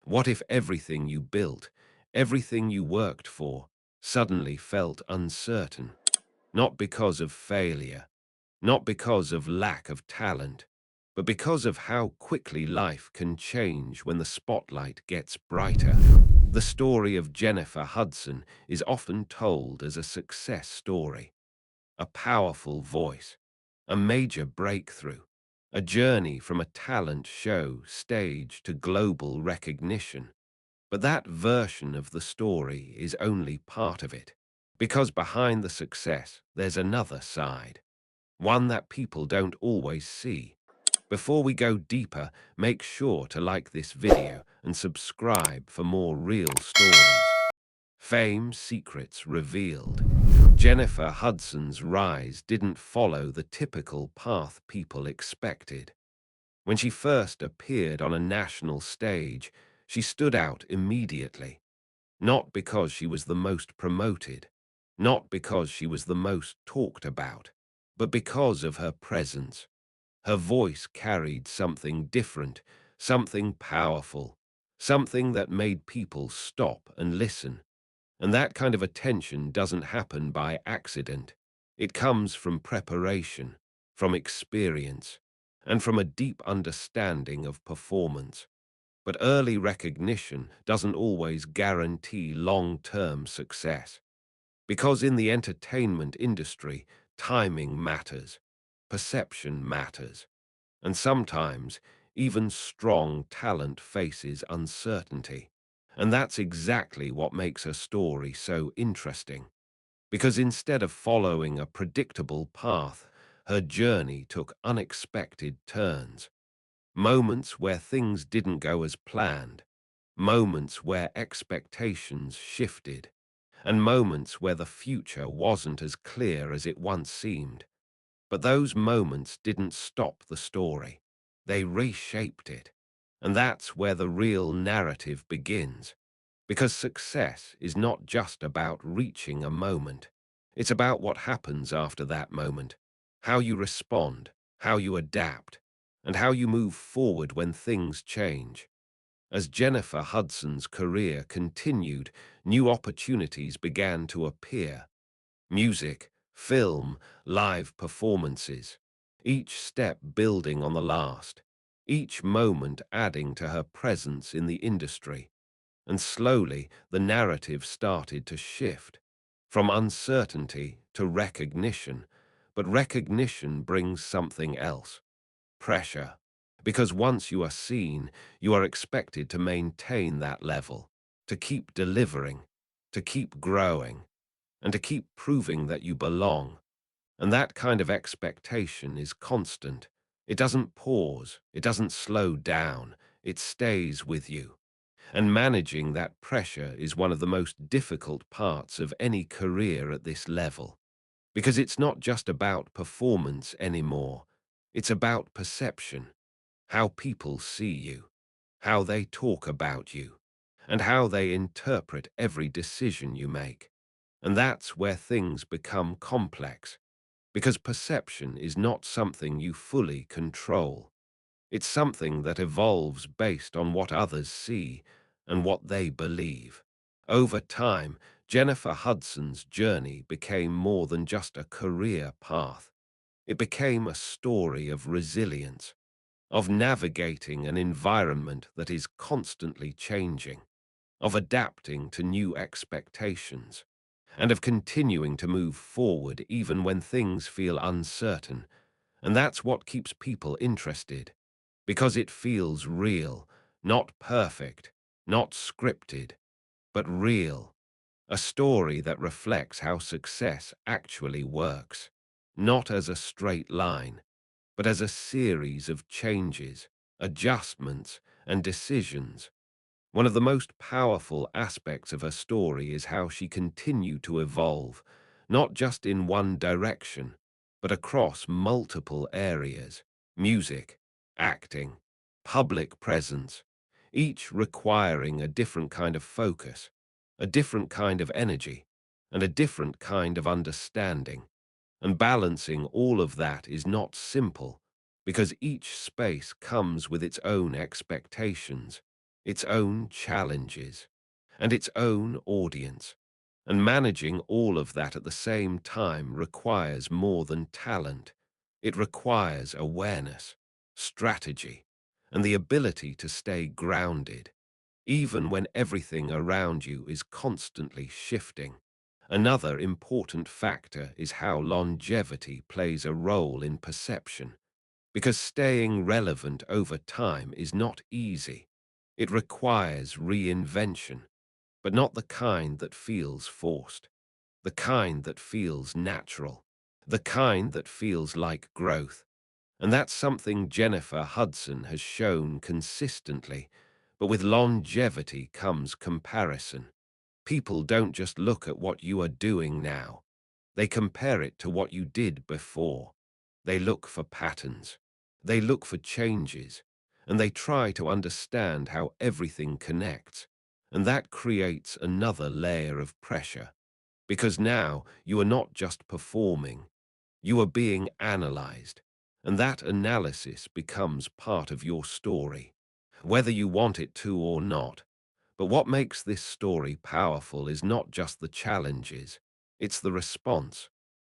What if everything you built, everything you worked for, suddenly felt uncertain? Not because of failure, not because of lack of talent, but because of how quickly life can change when the spotlight gets brighter. The story of Jennifer Hudson is often told as a success story, a powerful voice, a major breakthrough, a journey from a talent show stage to global recognition. But that version of the story is only part of it, because behind the success, there's another side, one that people don't always see. Before we go deeper, make sure to like this video and subscribe for more real stories. Fame secrets revealed. Jennifer Hudson's rise didn't follow the typical path people expected. When she first appeared on a national stage, she stood out immediately, not because she was the most promoted, not because she was the most talked about, but because of her presence. Her voice carried something different, something powerful, something that made people stop and listen. And that kind of attention doesn't happen by accident. It comes from preparation, from experience, and from a deep understanding of performance. But early recognition doesn't always guarantee long-term success. Because in the entertainment industry, timing matters, perception matters, and sometimes even strong talent faces uncertainty. And that's exactly what makes her story so interesting. Because instead of following a predictable path, her journey took unexpected turns. Moments where things didn't go as planned, moments where expectations shifted, and moments where the future wasn't as clear as it once seemed. But those moments didn't stop the story. They reshaped it. And that's where the real narrative begins. Because success is not just about reaching a moment. It's about what happens after that moment, how you respond, how you adapt, and how you move forward when things change. As Jennifer Hudson's career continued, new opportunities began to appear. Music, film, live performances, each step building on the last, each moment adding to her presence in the industry. And slowly, the narrative started to shift from uncertainty to recognition. But recognition brings something else: pressure. Because once you are seen, you are expected to maintain that level, to keep delivering, to keep growing, and to keep proving that you belong. And that kind of expectation is constant. It doesn't pause, it doesn't slow down, it stays with you. And managing that pressure is one of the most difficult parts of any career at this level. Because it's not just about performance anymore, it's about perception, how people see you, how they talk about you, and how they interpret every decision you make. And that's where things become complex, because perception is not something you fully control. It's something that evolves based on what others see and what they believe. Over time, Jennifer Hudson's journey became more than just a career path. It became a story of resilience, of navigating an environment that is constantly changing, of adapting to new expectations, and of continuing to move forward even when things feel uncertain. And that's what keeps people interested, because it feels real, not perfect, not scripted, but real. A story that reflects how success actually works, not as a straight line, but as a series of changes, adjustments, and decisions. One of the most powerful aspects of her story is how she continued to evolve, not just in one direction, but across multiple areas: music, acting, public presence, each requiring a different kind of focus, a different kind of energy, and a different kind of understanding. And balancing all of that is not simple, because each space comes with its own expectations, its own challenges, and its own audience. And managing all of that at the same time requires more than talent. It requires awareness, strategy, and the ability to stay grounded, even when everything around you is constantly shifting. Another important factor is how longevity plays a role in perception, because staying relevant over time is not easy. It requires reinvention, but not the kind that feels forced, the kind that feels natural, the kind that feels like growth. And that's something Jennifer Hudson has shown consistently. But with longevity comes comparison. People don't just look at what you are doing now. They compare it to what you did before. They look for patterns. They look for changes. And they try to understand how everything connects. And that creates another layer of pressure. Because now you are not just performing, you are being analyzed, and that analysis becomes part of your story, whether you want it to or not. But what makes this story powerful is not just the challenges, it's the response,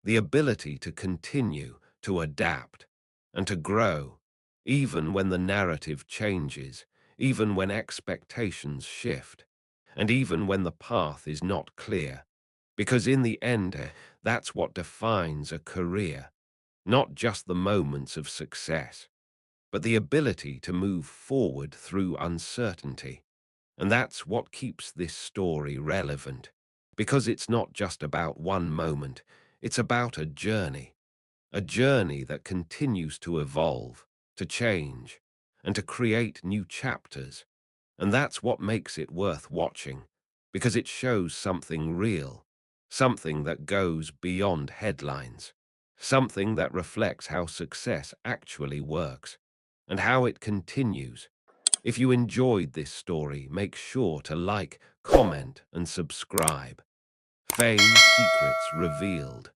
the ability to continue, to adapt, and to grow, even when the narrative changes, even when expectations shift, and even when the path is not clear. Because in the end, that's what defines a career, not just the moments of success, but the ability to move forward through uncertainty. And that's what keeps this story relevant, because it's not just about one moment, it's about a journey that continues to evolve, to change, and to create new chapters. And that's what makes it worth watching, because it shows something real, something that goes beyond headlines, something that reflects how success actually works, and how it continues. If you enjoyed this story, make sure to like, comment, and subscribe. Fame Secrets Revealed.